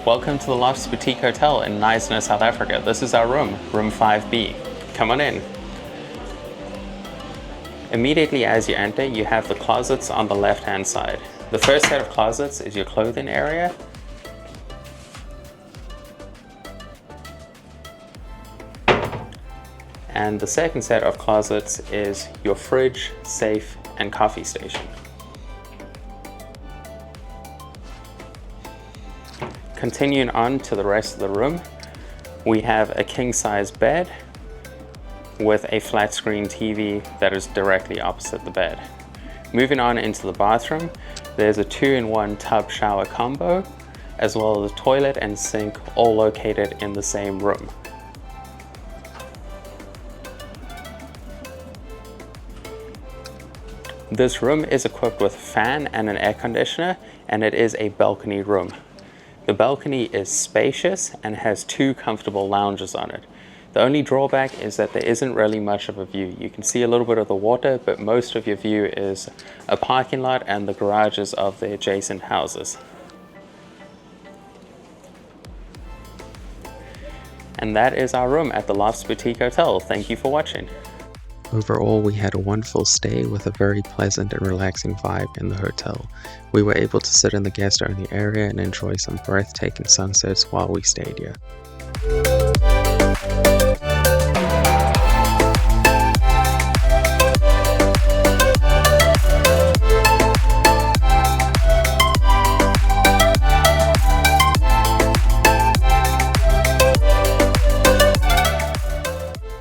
Welcome to the Lofts Boutique Hotel in Knysna, South Africa. This is our room, room 5B. Come on in. Immediately as you enter, you have the closets on the left-hand side. The first set of closets is your clothing area. And the second set of closets is your fridge, safe, and coffee station. Continuing on to the rest of the room, we have a king-size bed with a flat screen TV that is directly opposite the bed. Moving on into the bathroom, there's a 2-in-1 tub shower combo, as well as a toilet and sink, all located in the same room. This room is equipped with a fan and an air conditioner, and it is a balcony room. The balcony is spacious and has 2 comfortable lounges on it. The only drawback is that there isn't really much of a view. You can see a little bit of the water, but most of your view is a parking lot and the garages of the adjacent houses. And that is our room at the Lofts Boutique Hotel. Thank you for watching. Overall, we had a wonderful stay with a very pleasant and relaxing vibe in the hotel. We were able to sit in the guest-only area and enjoy some breathtaking sunsets while we stayed here.